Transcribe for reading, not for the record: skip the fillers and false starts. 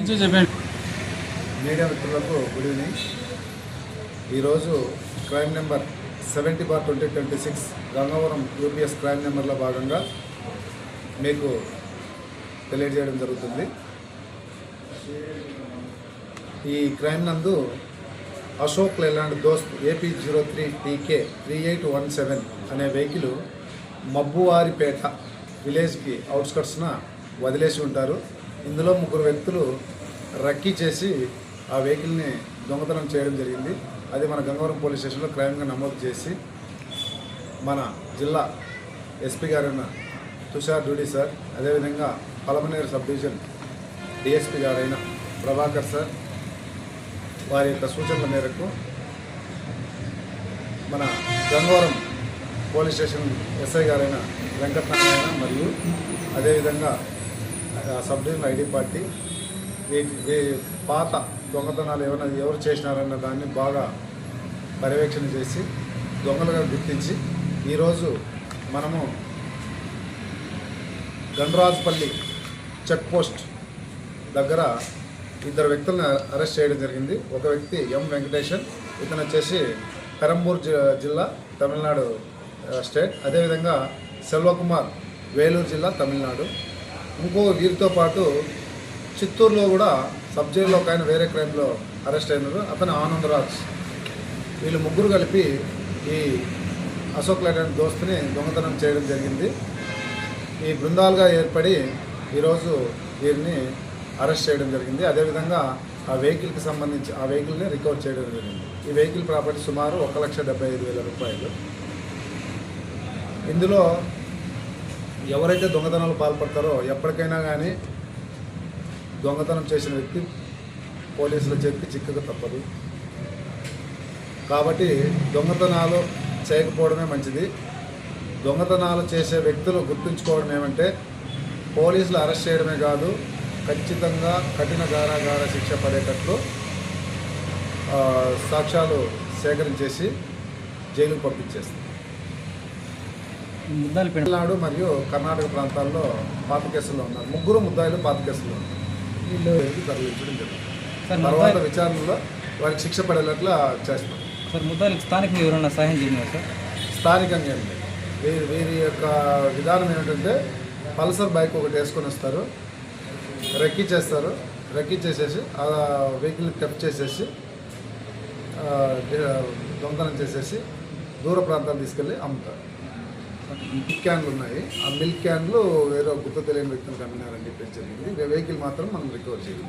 Media మిత్రులకు good evening. ఈరోజు crime number 70/2026 Gangavaram UPS crime నెంబర్లో భాగంగా మీకు తెలియజేయడం జరుగుతుంది. ఈ క్రైమ్ నందు అశోక్ లేలాండ్ దోస్త్ AP03TK3817 అనే వెహికల్ మబ్బువారిపేట విలేజ్కి అవుట్స్కట్స్న వదిలేసి ఉంటారు. ఇందులో ముగ్గురు వ్యక్తులు రక్కీ చేసి ఆ వెహికల్ని దొంగతనం చేయడం జరిగింది. అది మన గంగవరం పోలీస్ స్టేషన్లో క్రైమ్గా నమోదు చేసి మన జిల్లా ఎస్పీ గారైన తుషార్ డూడి సార్, అదేవిధంగా పలమనేరు సబ్ డివిజన్ డిఎస్పీ గారైన ప్రభాకర్ సార్ వారి యొక్క సూచనల మేరకు మన గంగవరం పోలీస్ స్టేషన్ ఎస్ఐ గారైన వెంకటనారాయణ మరియు అదేవిధంగా సబ్ డివిజన్ ఐడి పార్టీ పాత దొంగతనాలు ఎవరు చేసినారన్న దాన్ని బాగా పర్యవేక్షణ చేసి దొంగలుగా గుర్తించి ఈరోజు మనము గండ్రాజుపల్లి చెక్ పోస్ట్ దగ్గర ఇద్దరు వ్యక్తులను అరెస్ట్ చేయడం జరిగింది. ఒక వ్యక్తి ఎం వెంకటేశన్, ఇతను వచ్చేసి పెరంబూర్ జిల్లా తమిళనాడు స్టేట్, అదేవిధంగా సెల్వకుమార్ వేలూరు జిల్లా తమిళనాడు. ఇంకో వీరితో పాటు చిత్తూరులో కూడా సబ్ జైల్లో ఒక ఆయన వేరే క్రైమ్లో అరెస్ట్ అయినారు, అతను ఆనందరాజ్. వీళ్ళు ముగ్గురు కలిపి ఈ అశోక్ లేలాండ్ దోస్తుని దొంగతనం చేయడం జరిగింది. ఈ బృందాలుగా ఏర్పడి ఈరోజు వీరిని అరెస్ట్ చేయడం జరిగింది. అదేవిధంగా ఆ వెహికల్కి సంబంధించి ఆ వెహికల్ని రికవర్ చేయడం జరిగింది. ఈ వెహికల్ ప్రాపర్టీ సుమారు 1,75,000 రూపాయలు. ఇందులో ఎవరైతే దొంగతనాలు పాల్పడతారో ఎప్పటికైనా కానీ దొంగతనం చేసిన వ్యక్తి పోలీసుల చేతికి చిక్కక తప్పదు. కాబట్టి దొంగతనాలు చేయకపోవడమే మంచిది. దొంగతనాలు చేసే వ్యక్తులు గుర్తుంచుకోవడం ఏమంటే పోలీసులు అరెస్ట్ చేయడమే కాదు, ఖచ్చితంగా కఠిన కారాగార శిక్ష పడేటట్లు సాక్ష్యాలు సేకరించేసి జైలుకు పంపించేస్తారు. తమిళనాడు మరియు కర్ణాటక ప్రాంతాల్లో పాత కేసుల్లో ఉన్నారు. ముగ్గురు ముద్దాయిలు పాత కేసుల్లో ఉన్నారు. వీళ్ళు తరలించడం జరుగుతుంది. తర్వాత విచారణలో వారికి శిక్ష పడేటట్లా చేస్తాం. సార్ ముద్దాయిలకు స్థానికంగా ఎవరైనా సహాయం చేయాలి సార్? స్థానికంగా ఏం లేదు. వీరి యొక్క విధానం ఏమిటంటే పల్సర్ బైక్ ఒకటి వేసుకొని వస్తారు, రెక్కీ చేస్తారు, రెక్కీ చేసేసి ఆ వెహికల్ థెఫ్ట్ చేసేసి దొంగతనం చేసేసి దూర ప్రాంతాలు తీసుకెళ్ళి అమ్ముతారు. మిల్క్ క్యాన్లు ఉన్నాయి, ఆ మిల్క్ క్యాన్లు వేరే గుర్తు తెలియని వ్యక్తులకు అమ్మినారని చెప్పేసి జరిగింది. వెహికల్ మాత్రం మనం రికవర్ చేయాలి.